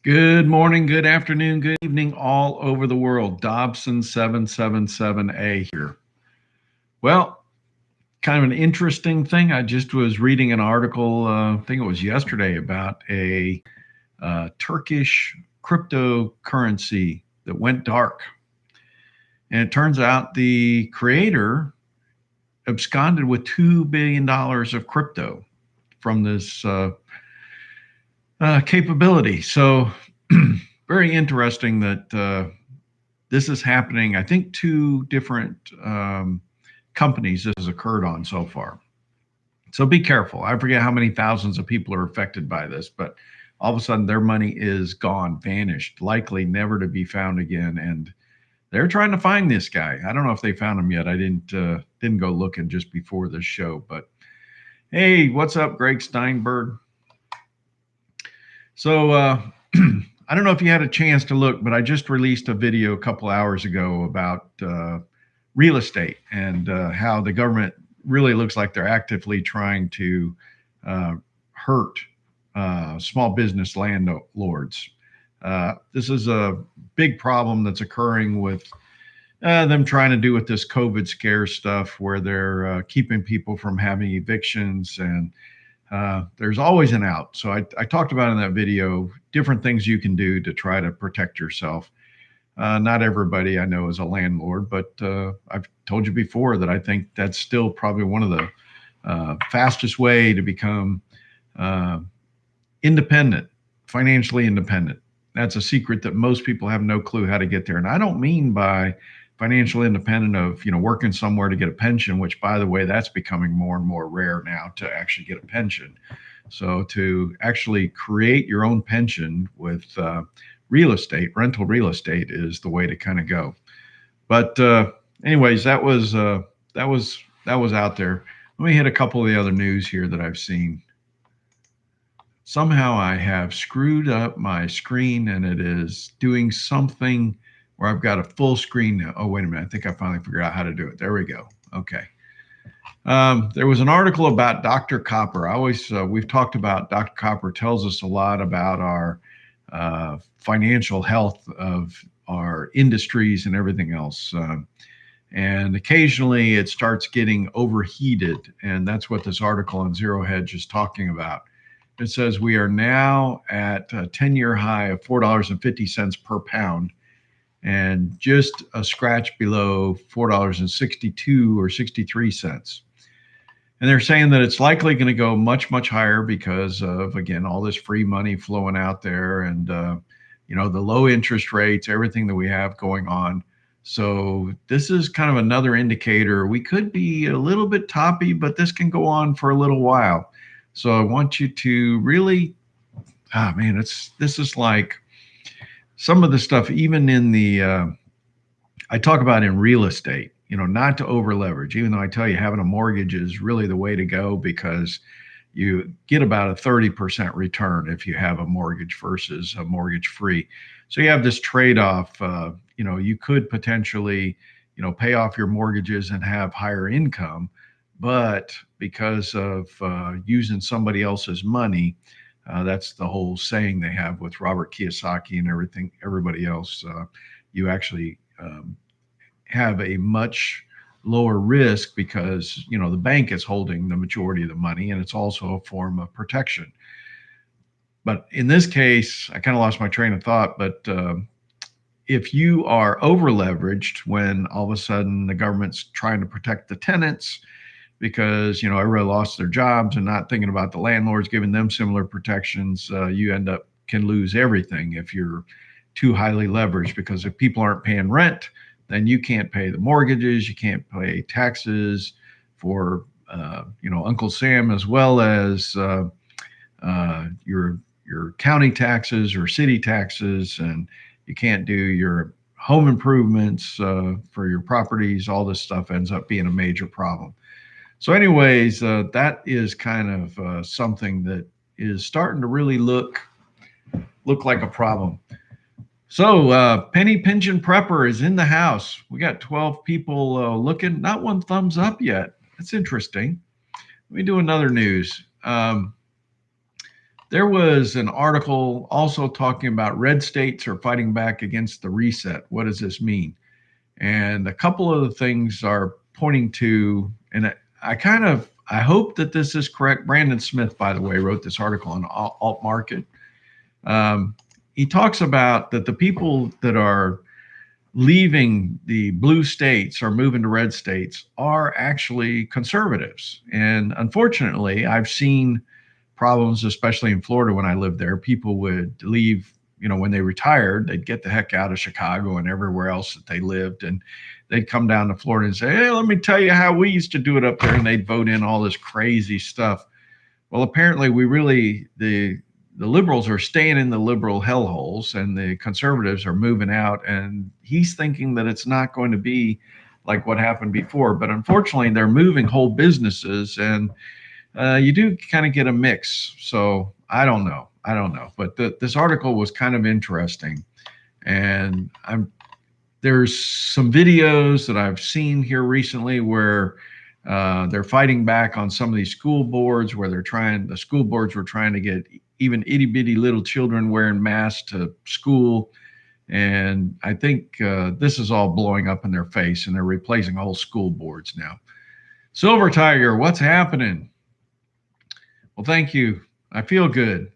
Good morning, good afternoon, good evening, all over the world. Dobson777a here. Well, kind of an interesting thing. I just was reading an article, I think it was yesterday, about a Turkish cryptocurrency that went dark. And it turns out the creator absconded with $2 billion of crypto from this capability. So very interesting that this is happening. I think two different companies this has occurred on so far. So be careful. I forget how many thousands of people are affected by this, but all of a sudden their money is gone, vanished, likely never to be found again. And they're trying to find this guy. I don't know if they found him yet. I didn't go looking just before this show, but hey, what's up, Greg Steinberg? So I don't know if you had a chance to look, but I just released a video a couple hours ago about real estate and how the government really looks like they're actively trying to hurt small business landlords. This is a big problem that's occurring with them trying to do with this COVID scare stuff, where they're keeping people from having evictions, and there's always an out. So I talked about in that video different things you can do to try to protect yourself. Not everybody I know is a landlord, but I've told you before that I think that's still probably one of the fastest way to become independent, financially independent. That's a secret that most people have no clue how to get there. And I don't mean by financial independent of, working somewhere to get a pension, which, by the way, that's becoming more and more rare now to actually get a pension. So to actually create your own pension with real estate, rental real estate, is the way to kind of go. But anyways, that was out there. Let me hit a couple of the other news here that I've seen. Somehow I have screwed up my screen, and it is doing something where I've got a full screen now. Oh, wait a minute. I think I finally figured out how to do it. There we go. Okay. There was an article about Dr. Copper. We've talked about Dr. Copper tells us a lot about our financial health of our industries and everything else. And occasionally it starts getting overheated. And that's what this article on Zero Hedge is talking about. It says we are now at a 10-year high of $4.50 per pound, and just a scratch below $4.62 or 63 cents. And they're saying that it's likely going to go much, much higher because of, again, all this free money flowing out there, and the low interest rates, everything that we have going on. So this is kind of another indicator. We could be a little bit toppy, but this can go on for a little while. So I want you to really, this is like some of the stuff, even in the, I talk about in real estate, not to over leverage, even though I tell you having a mortgage is really the way to go, because you get about a 30% return if you have a mortgage versus a mortgage free. So you have this trade-off. You could potentially, pay off your mortgages and have higher income, but because of using somebody else's money, that's the whole saying they have with Robert Kiyosaki and everybody else. You actually have a much lower risk because, the bank is holding the majority of the money, and it's also a form of protection. But in this case, I kind of lost my train of thought, but if you are over leveraged when all of a sudden the government's trying to protect the tenants, because everybody lost their jobs and not thinking about the landlords giving them similar protections, you can lose everything if you're too highly leveraged, because if people aren't paying rent, then you can't pay the mortgages, you can't pay taxes for Uncle Sam, as well as your county taxes or city taxes, and you can't do your home improvements for your properties. All this stuff ends up being a major problem. So anyways, that is kind of something that is starting to really look like a problem. So Penny Pension Prepper is in the house. We got 12 people looking, not one thumbs up yet. That's interesting. Let me do another news. There was an article also talking about red states are fighting back against the reset. What does this mean? And a couple of the things are pointing to, and I hope that this is correct. Brandon Smith, by the way, wrote this article on alt market. He talks about that the people that are leaving the blue states or moving to red states are actually conservatives. And unfortunately, I've seen problems, especially in Florida when I lived there. People would leave, when they retired, they'd get the heck out of Chicago and everywhere else that they lived. And they'd come down to Florida and say, hey, let me tell you how we used to do it up there. And they'd vote in all this crazy stuff. Well, apparently the liberals are staying in the liberal hellholes and the conservatives are moving out. And he's thinking that it's not going to be like what happened before. But unfortunately, they're moving whole businesses, and you do kind of get a mix. So I don't know. But this article was kind of interesting. And there's some videos that I've seen here recently where they're fighting back on some of these school boards where the school boards were trying to get even itty bitty little children wearing masks to school. And I think this is all blowing up in their face, and they're replacing whole school boards now. Silver Tiger, what's happening? Well, thank you. I feel good.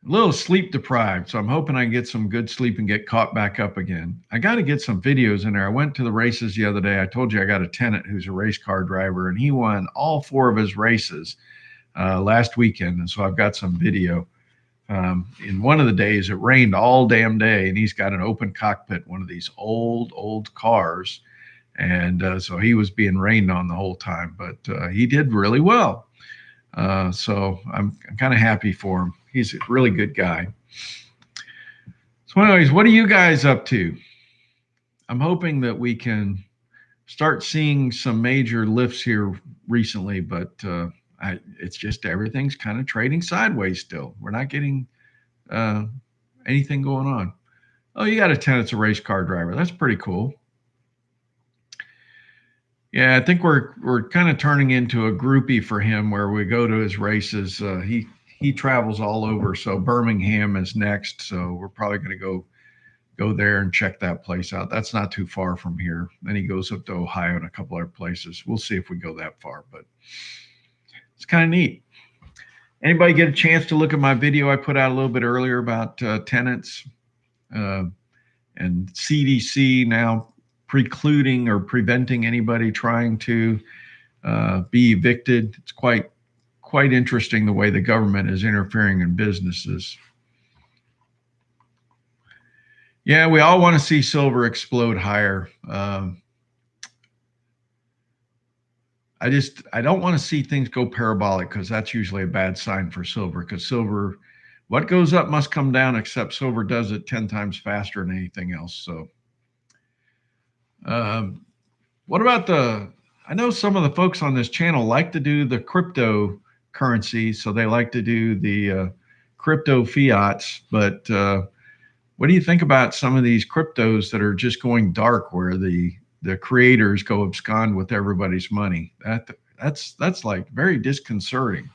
A little sleep deprived, so I'm hoping I can get some good sleep and get caught back up again. I got to get some videos in there. I went to the races the other day. I told you I got a tenant who's a race car driver, and he won all 4 of his races last weekend. And so I've got some video. In one of the days, it rained all damn day, and he's got an open cockpit, one of these old cars. And so he was being rained on the whole time, but he did really well. So I'm kind of happy for him. He's a really good guy. So anyways, what are you guys up to? I'm hoping that we can start seeing some major lifts here recently, but it's just everything's kind of trading sideways still. We're not getting anything going on. Oh, you got a tenant's a race car driver. That's pretty cool. Yeah, I think we're kind of turning into a groupie for him where we go to his races. He travels all over, so Birmingham is next. So we're probably going to go there and check that place out. That's not too far from here. Then he goes up to Ohio and a couple other places. We'll see if we go that far, but it's kind of neat. Anybody get a chance to look at my video I put out a little bit earlier about tenants and CDC now precluding or preventing anybody trying to be evicted? It's quite interesting the way the government is interfering in businesses. Yeah, we all want to see silver explode higher. I don't want to see things go parabolic, because that's usually a bad sign for silver, because silver, what goes up must come down, except silver does it 10 times faster than anything else. So what about I know some of the folks on this channel like to do the cryptocurrency, so they like to do the crypto fiats, but what do you think about some of these cryptos that are just going dark, where the creators go abscond with everybody's money? That's like very disconcerting.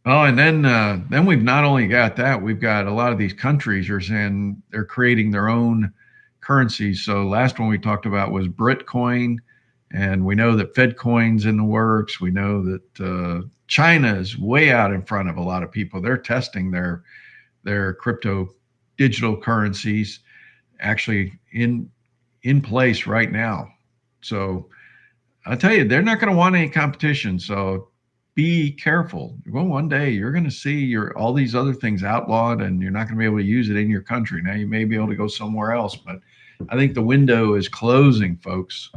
Oh, and then we've not only got that, we've got a lot of these countries are saying they're creating their own currencies. So last one we talked about was Britcoin, and we know that FedCoin's in the works. We know that China is way out in front of a lot of people. They're testing their crypto digital currencies actually in place right now. So I'll tell you, they're not going to want any competition. So be careful. Well, one day you're going to see all these other things outlawed, and you're not going to be able to use it in your country. Now you may be able to go somewhere else, but I think the window is closing, folks.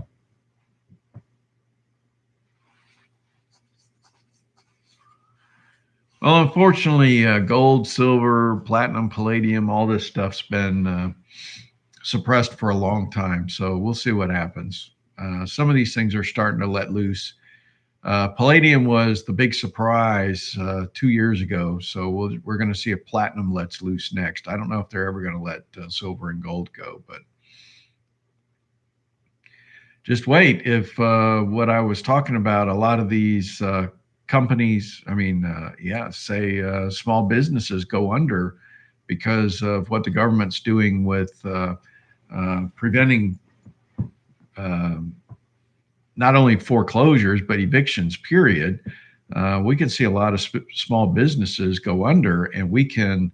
Well, unfortunately, gold, silver, platinum, palladium, all this stuff's been suppressed for a long time. So we'll see what happens. Some of these things are starting to let loose. Palladium was the big surprise 2 years ago. So we're going to see if platinum lets loose next. I don't know if they're ever going to let silver and gold go, but just wait. If what I was talking about, a lot of these companies, I mean, say small businesses go under because of what the government's doing with preventing not only foreclosures, but evictions, period. We can see a lot of small businesses go under, and we can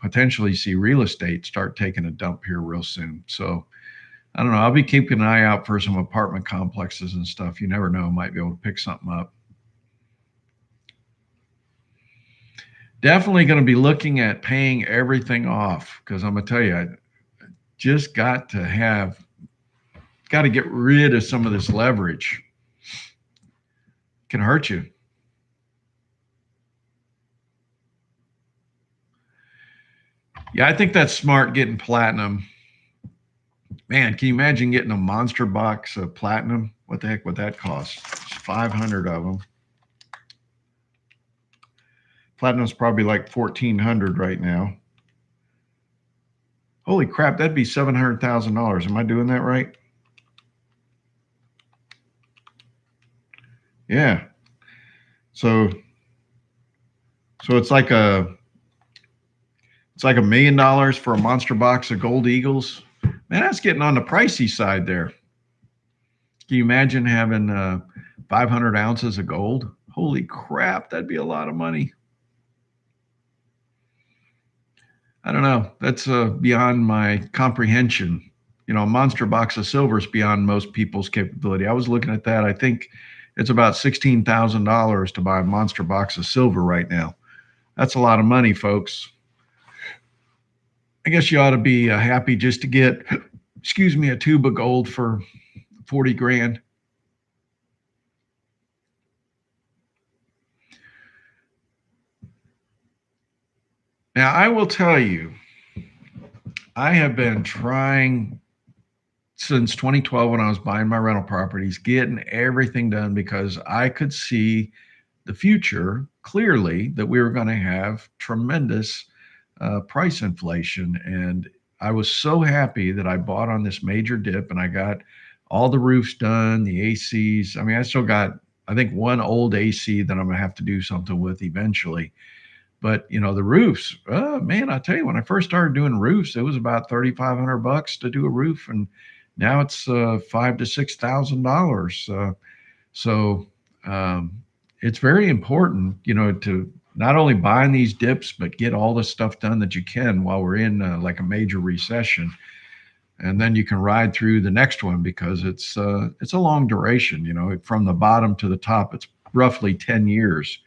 potentially see real estate start taking a dump here real soon. So I don't know. I'll be keeping an eye out for some apartment complexes and stuff. You never know. Might be able to pick something up. Definitely going to be looking at paying everything off, because I'm going to tell you, I just got to get rid of some of this leverage. It can hurt you. Yeah, I think that's smart, getting platinum. Man, can you imagine getting a monster box of platinum? What the heck would that cost? It's 500 of them. Platinum's probably like 1,400 right now. Holy crap, that'd be $700,000. Am I doing that right? Yeah. So it's like $1 million for a monster box of gold eagles. Man, that's getting on the pricey side there. Can you imagine having 500 ounces of gold? Holy crap, that'd be a lot of money. I don't know. That's beyond my comprehension. You know, a monster box of silver is beyond most people's capability. I was looking at that. I think it's about $16,000 to buy a monster box of silver right now. That's a lot of money, folks. I guess you ought to be happy just to get, a tube of gold for 40 grand. Now, I will tell you, I have been trying since 2012 when I was buying my rental properties, getting everything done because I could see the future clearly that we were going to have tremendous price inflation. And I was so happy that I bought on this major dip and I got all the roofs done, the ACs. I mean, I still got, I think, one old AC that I'm going to have to do something with eventually. But the roofs, man, I tell you, when I first started doing roofs, it was about $3,500 to do a roof, and now it's $5,000 to $6,000. So it's very important, to not only buy in these dips, but get all the stuff done that you can while we're in like a major recession, and then you can ride through the next one because it's a long duration. From the bottom to the top, it's roughly 10 years.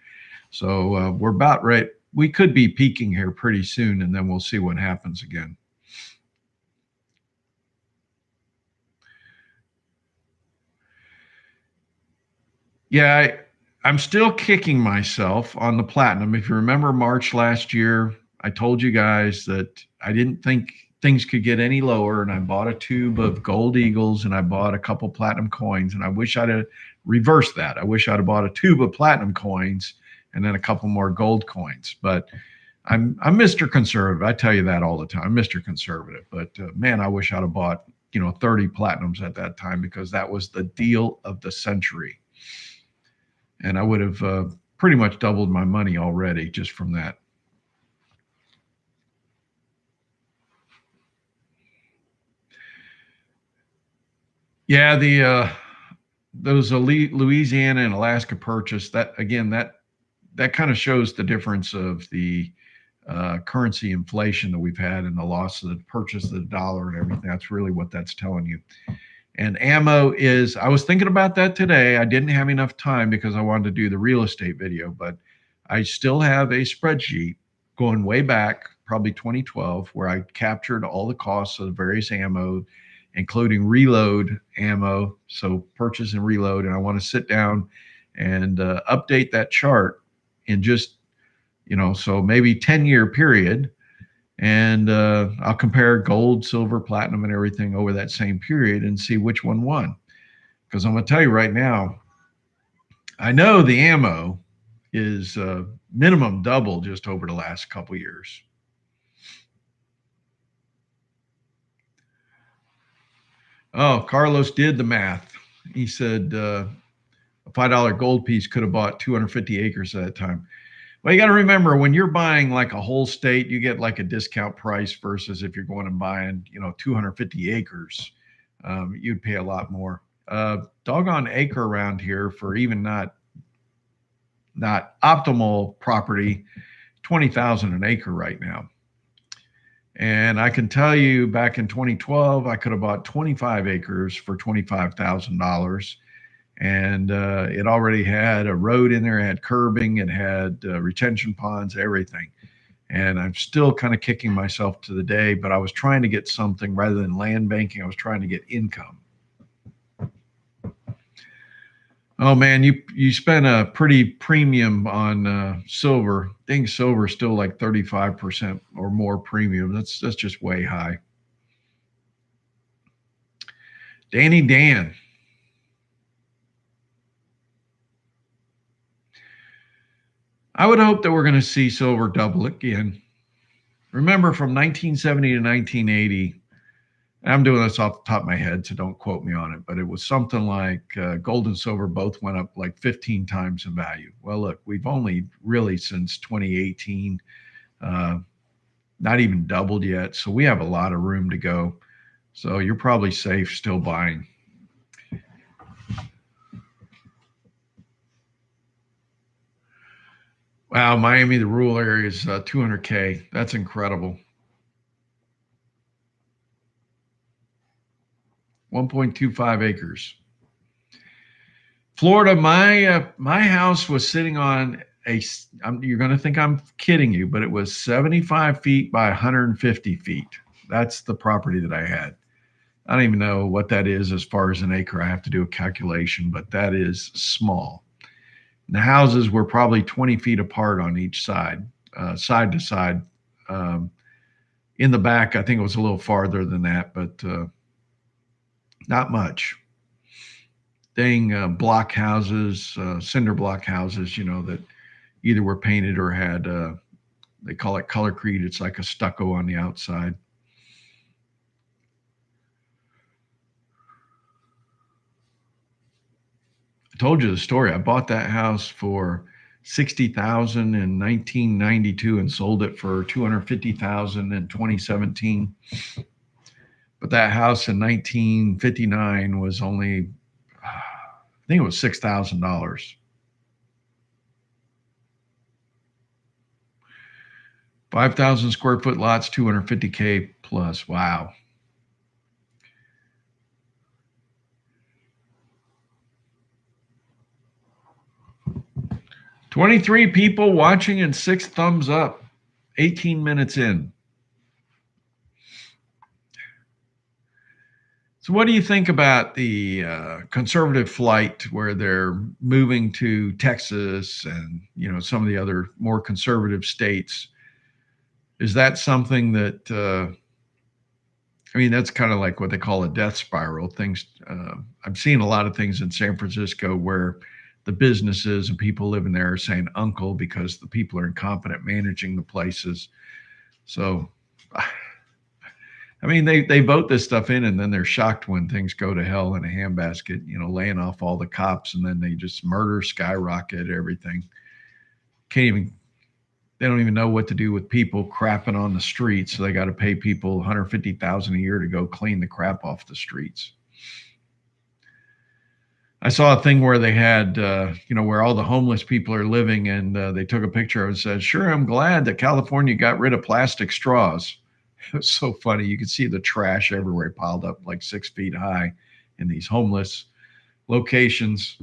So we're about right. We could be peaking here pretty soon, and then we'll see what happens again. Yeah, I'm still kicking myself on the platinum. If you remember March last year, I told you guys that I didn't think things could get any lower, and I bought a tube of gold eagles and I bought a couple platinum coins, and I wish I'd have reversed that. I wish I'd have bought a tube of platinum coins and then a couple more gold coins. But I'm Mr. Conservative. I tell you that all the time. I'm Mr. Conservative. But man, I wish I'd have bought 30 platinums at that time, because that was the deal of the century, and I would have pretty much doubled my money already just from that. Yeah, the those Louisiana and Alaska purchase, that again, that kind of shows the difference of the currency inflation that we've had and the loss of the purchase of the dollar and everything. That's really what that's telling you. And ammo is, I was thinking about that today. I didn't have enough time because I wanted to do the real estate video, but I still have a spreadsheet going way back, probably 2012, where I captured all the costs of the various ammo, including reload ammo. So purchase and reload. And I want to sit down and update that chart in just, so maybe 10-year period. And I'll compare gold, silver, platinum, and everything over that same period and see which one won. Because I'm going to tell you right now, I know the ammo is minimum double just over the last couple of years. Oh, Carlos did the math. He said a $5 gold piece could have bought 250 acres at that time. Well, you got to remember when you're buying like a whole state, you get like a discount price versus if you're going and buying, 250 acres, you'd pay a lot more. Doggone acre around here for even not optimal property, 20,000 an acre right now. And I can tell you back in 2012, I could have bought 25 acres for $25,000. And it already had a road in there, it had curbing, it had retention ponds, everything. And I'm still kind of kicking myself to the day, but I was trying to get something rather than land banking. I was trying to get income. Oh man, you spent a pretty premium on silver. Dang, silver is still like 35% or more premium. That's just way high. Danny Dan. I would hope that we're going to see silver double again. Remember from 1970 to 1980, I'm doing this off the top of my head, so don't quote me on it, but it was something like gold and silver both went up like 15 times in value. Well, look, we've only really since 2018, not even doubled yet. So we have a lot of room to go. So you're probably safe still buying. Wow, Miami, the rural area is 200K. That's incredible. 1.25 acres. Florida, my house was sitting on you're going to think I'm kidding you, but it was 75 feet by 150 feet. That's the property that I had. I don't even know what that is as far as an acre. I have to do a calculation, but that is small. The houses were probably 20 feet apart on each side, side to side. In the back, I think it was a little farther than that, but not much. Block houses, cinder block houses, that either were painted or had, they call it color creed. It's like a stucco on the outside. I told you the story. I bought that house for 60,000 in 1992 and sold it for 250,000 in 2017. But that house in 1959 was only, I think it was $6,000. 5,000 square foot lots, 250K plus. Wow. $23 people watching and 6 thumbs up. 18 minutes in. So, what do you think about the conservative flight where they're moving to Texas and some of the other more conservative states? Is that something that that's kind of like what they call a death spiral. Things I'm seeing a lot of things in San Francisco where the businesses and people living there are saying uncle because the people are incompetent managing the places. So they vote this stuff in and then they're shocked when things go to hell in a handbasket, laying off all the cops and then they just murder, skyrocket everything. They don't even know what to do with people crapping on the streets. So they got to pay people $150,000 a year to go clean the crap off the streets. I saw a thing where they had, where all the homeless people are living and they took a picture and said, sure, I'm glad that California got rid of plastic straws. It was so funny. You could see the trash everywhere piled up like 6 feet high in these homeless locations.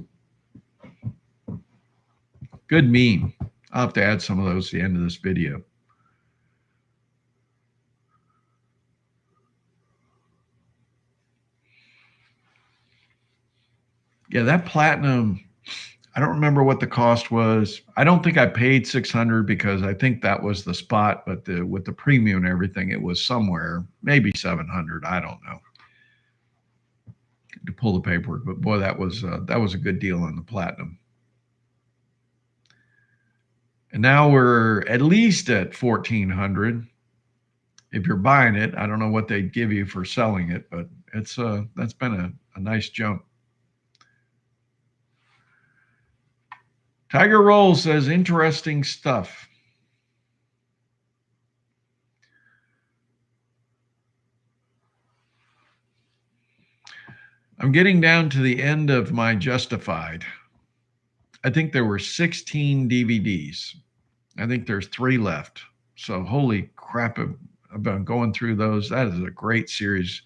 Good meme. I'll have to add some of those at the end of this video. Yeah, that platinum, I don't remember what the cost was. I don't think I paid 600 because I think that was the spot, but with the premium and everything, it was somewhere, maybe 700. I don't know. To pull the paperwork, but boy, that was a good deal on the platinum. And now we're at least at 1,400. If you're buying it, I don't know what they'd give you for selling it, but That's been a nice jump. Tiger Roll says interesting stuff. I'm getting down to the end of my Justified. I think there were 16 DVDs. I think there's 3 left. So holy crap, I've been going through those. That is a great series.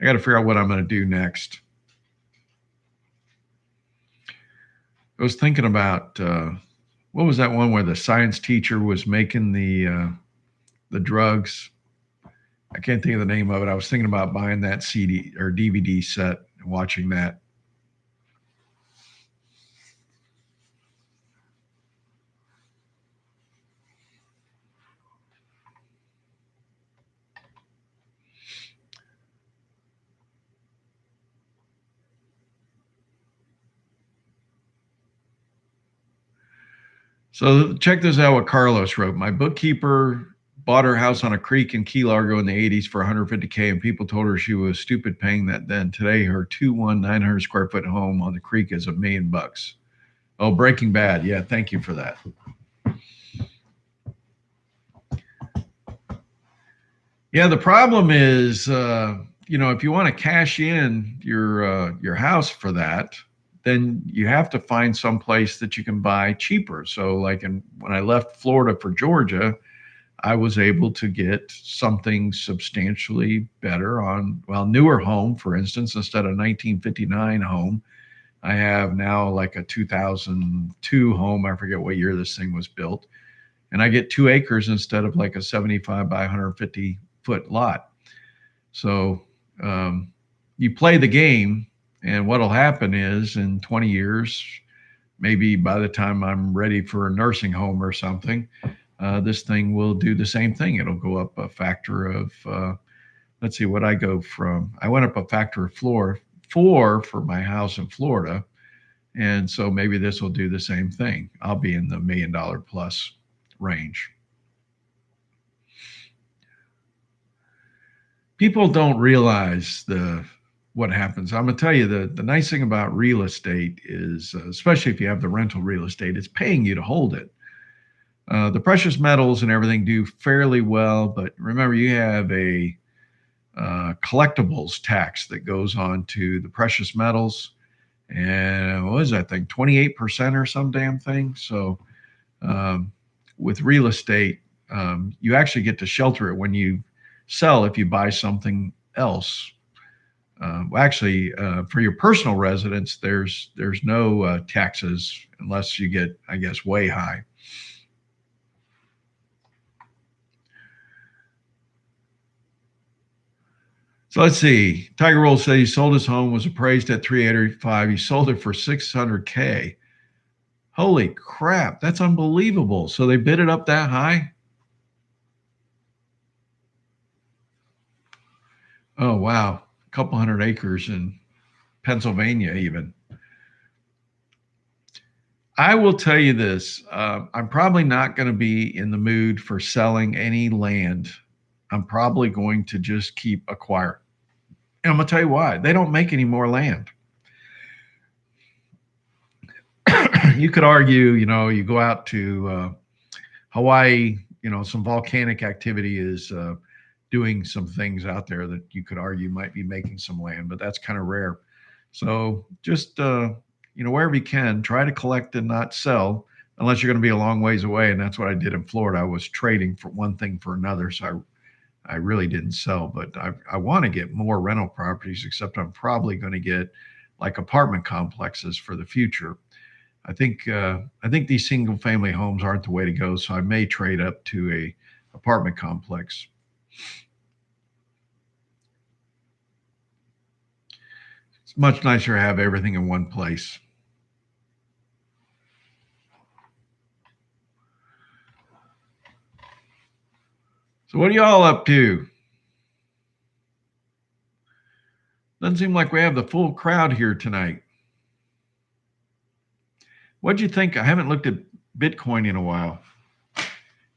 I got to figure out what I'm going to do next. I was thinking about what was that one where the science teacher was making the drugs? I can't think of the name of it. I was thinking about buying that CD or DVD set and watching that. So check this out what Carlos wrote. My bookkeeper bought her house on a creek in Key Largo in the 80s for $150K, and people told her she was stupid paying that then. Today, her 900 square foot home on the creek is $1 million. Oh, Breaking Bad. Yeah, thank you for that. Yeah, the problem is, if you want to cash in your house for that, then you have to find some place that you can buy cheaper. So, like when I left Florida for Georgia, I was able to get something substantially better newer home, for instance. Instead of 1959 home, I have now like a 2002 home. I forget what year this thing was built. And I get 2 acres instead of like a 75 by 150 foot lot. So you play the game, and what'll happen is in 20 years, maybe by the time I'm ready for a nursing home or something, this thing will do the same thing. It'll go up a factor of, let's see what I went up a factor of 4 for my house in Florida. And so maybe this will do the same thing. I'll be in the $1 million plus range. People don't realize what happens. I'm going to tell you the nice thing about real estate is, especially if you have the rental real estate, it's paying you to hold it. The precious metals and everything do fairly well, but remember you have a collectibles tax that goes on to the precious metals, and what is that thing, 28% or some damn thing? So with real estate, you actually get to shelter it when you sell if you buy something else. For your personal residence, there's no taxes unless you get, I guess, way high. So let's see. Tiger Roll said he sold his home, was appraised at $385. He sold it for $600K. Holy crap, that's unbelievable. So they bid it up that high? Oh, wow. A couple hundred acres in Pennsylvania even. I will tell you this. I'm probably not going to be in the mood for selling any land. I'm probably going to just keep acquiring. And I'm going to tell you why. They don't make any more land. You could argue, you go out to Hawaii, some volcanic activity is doing some things out there that you could argue might be making some land, but that's kind of rare. So just, wherever you can, try to collect and not sell unless you're going to be a long ways away. And that's what I did in Florida. I was trading for one thing for another. So I really didn't sell, but I want to get more rental properties, except I'm probably going to get like apartment complexes for the future. I think these single family homes aren't the way to go. So I may trade up to a apartment complex. It's much nicer to have everything in one place. So what are y'all up to? Doesn't seem like we have the full crowd here tonight. What'd you think? I haven't looked at Bitcoin in a while.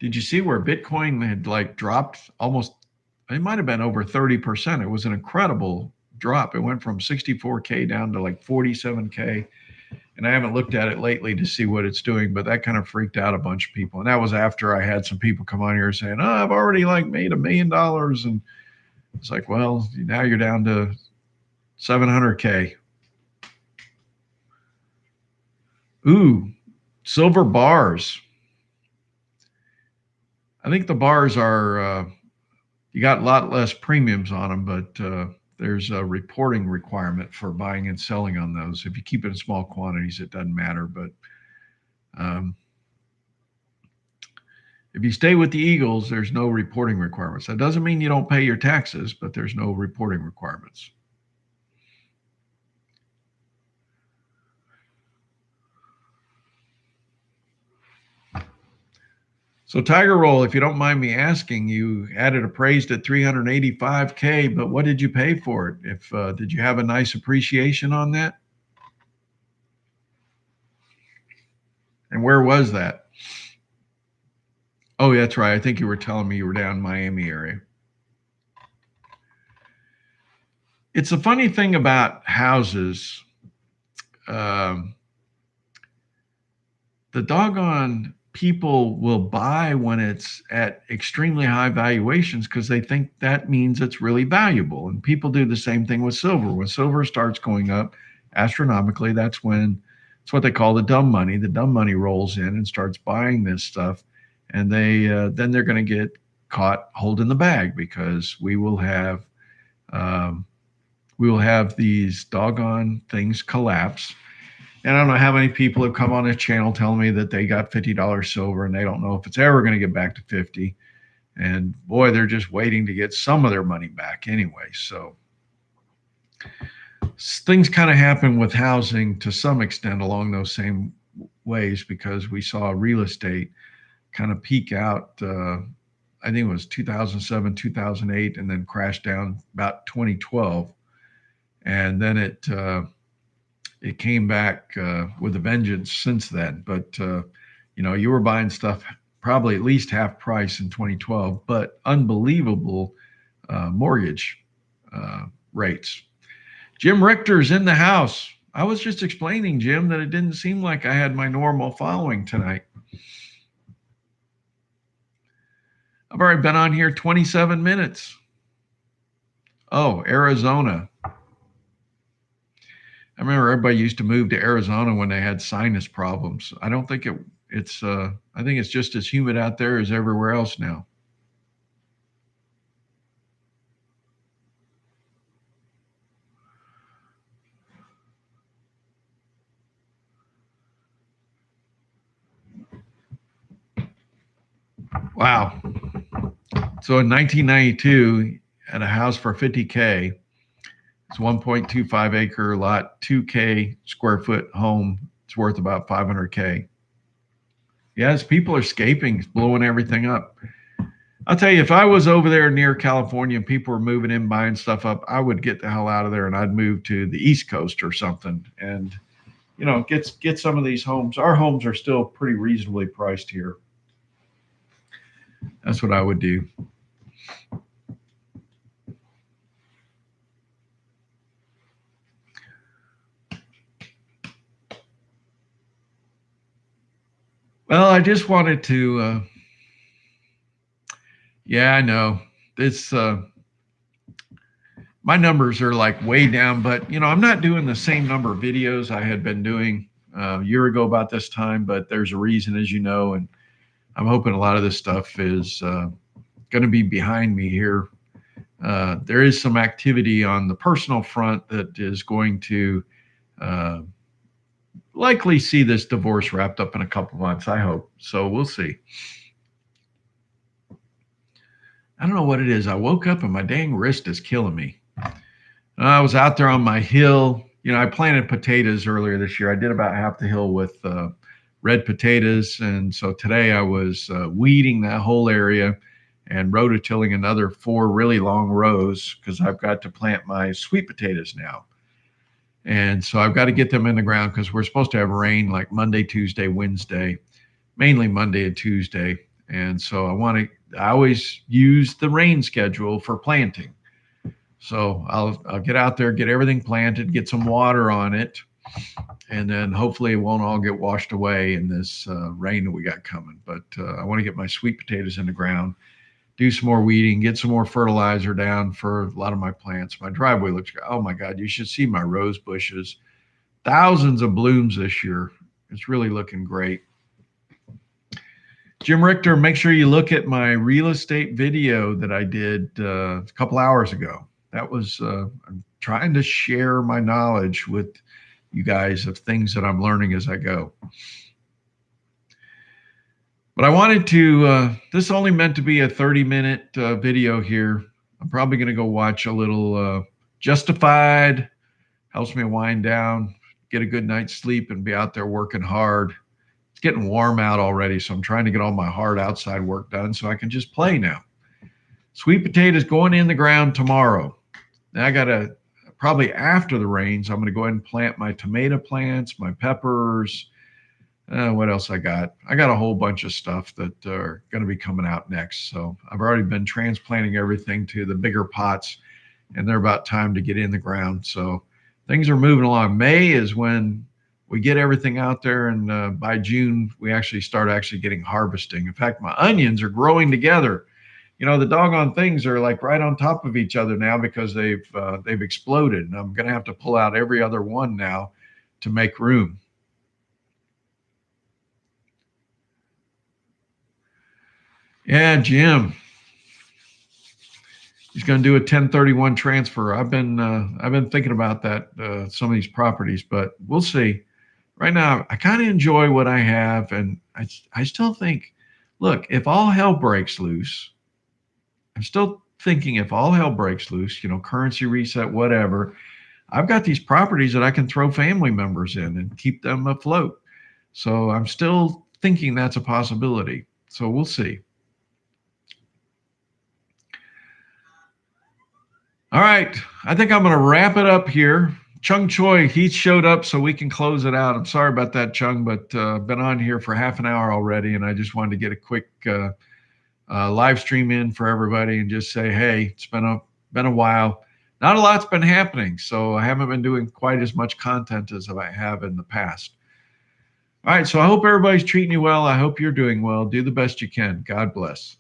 Did you see where Bitcoin had dropped almost, it might have been over 30%. It was an incredible drop. It went from 64K down to like 47K. And I haven't looked at it lately to see what it's doing, but that kind of freaked out a bunch of people. And that was after I had some people come on here saying, "Oh, I've already like made $1 million." And it's like, well, now you're down to 700K. Ooh, silver bars. I think the bars are, you got a lot less premiums on them, but there's a reporting requirement for buying and selling on those. If you keep it in small quantities, it doesn't matter. But if you stay with the Eagles, there's no reporting requirements. That doesn't mean you don't pay your taxes, but there's no reporting requirements. So Tiger Roll, if you don't mind me asking, you had it appraised at 385K, but what did you pay for it? Did you have a nice appreciation on that? And where was that? Oh, that's right. I think you were telling me you were down in Miami area. It's a funny thing about houses. The doggone people will buy when it's at extremely high valuations because they think that means it's really valuable. And people do the same thing with silver. When silver starts going up astronomically, that's when it's what they call the dumb money. The dumb money rolls in and starts buying this stuff, and then they're going to get caught holding the bag because we will have these doggone things collapse. And I don't know how many people have come on this channel telling me that they got $50 silver and they don't know if it's ever going to get back to 50. And boy, they're just waiting to get some of their money back anyway. So things kind of happen with housing to some extent along those same ways, because we saw real estate kind of peak out, I think it was 2007, 2008, and then crash down about 2012. And then it came back with a vengeance since then. But, you were buying stuff probably at least half price in 2012, but unbelievable mortgage rates. Jim Richter's in the house. I was just explaining, Jim, that it didn't seem like I had my normal following tonight. I've already been on here 27 minutes. Oh, Arizona. I remember everybody used to move to Arizona when they had sinus problems. I don't think it's I think it's just as humid out there as everywhere else now. Wow. So in 1992, at a house for 50K, it's 1.25 acre lot, 2K square foot home. It's worth about 500K. Yes, people are escaping, blowing everything up. I'll tell you, if I was over there near California and people were moving in, buying stuff up, I would get the hell out of there and I'd move to the East Coast or something. And, get some of these homes. Our homes are still pretty reasonably priced here. That's what I would do. Well, I just wanted to, yeah, I know it's, my numbers are like way down, but I'm not doing the same number of videos I had been doing a year ago about this time, but there's a reason, as you know, and I'm hoping a lot of this stuff is going to be behind me here. There is some activity on the personal front that is going to likely see this divorce wrapped up in a couple months, I hope. So we'll see. I don't know what it is. I woke up and my dang wrist is killing me. I was out there on my hill. I planted potatoes earlier this year. I did about half the hill with red potatoes. And so today I was weeding that whole area and rototilling another 4 really long rows because I've got to plant my sweet potatoes now. And so I've got to get them in the ground because we're supposed to have rain like Monday, Tuesday, Wednesday, mainly Monday and Tuesday. And so I always use the rain schedule for planting. So I'll get out there, get everything planted, get some water on it, and then hopefully it won't all get washed away in this rain that we got coming. But I want to get my sweet potatoes in the ground, do some more weeding, get some more fertilizer down for a lot of my plants. My driveway looks, oh my God, you should see my rose bushes. Thousands of blooms this year. It's really looking great. Jim Richter, make sure you look at my real estate video that I did a couple hours ago. That was, I'm trying to share my knowledge with you guys of things that I'm learning as I go. But I wanted to, this only meant to be a 30-minute video here. I'm probably going to go watch a little Justified. Helps me wind down, get a good night's sleep, and be out there working hard. It's getting warm out already, so I'm trying to get all my hard outside work done so I can just play now. Sweet potatoes going in the ground tomorrow. Now I got to, probably after the rains, I'm going to go ahead and plant my tomato plants, my peppers. What else I got? I got a whole bunch of stuff that are going to be coming out next. So I've already been transplanting everything to the bigger pots, and they're about time to get in the ground. So things are moving along. May is when we get everything out there, and by June, we actually start getting harvesting. In fact, my onions are growing together. You know, the doggone things are like right on top of each other now because they've exploded, and I'm going to have to pull out every other one now to make room. Yeah, Jim. He's going to do a 1031 transfer. I've been thinking about that, some of these properties, but we'll see. Right now, I kind of enjoy what I have, and I still think, look, if all hell breaks loose, I'm still thinking if all hell breaks loose, you know, currency reset, whatever, I've got these properties that I can throw family members in and keep them afloat. So I'm still thinking that's a possibility. So we'll see. All right, I think I'm going to wrap it up here. Chung Choi, he showed up so we can close it out. I'm sorry about that, Chung, but I've been on here for half an hour already, and I just wanted to get a quick live stream in for everybody and just say, hey, it's been a while. Not a lot's been happening, so I haven't been doing quite as much content as I have in the past. All right, so I hope everybody's treating you well. I hope you're doing well. Do the best you can. God bless.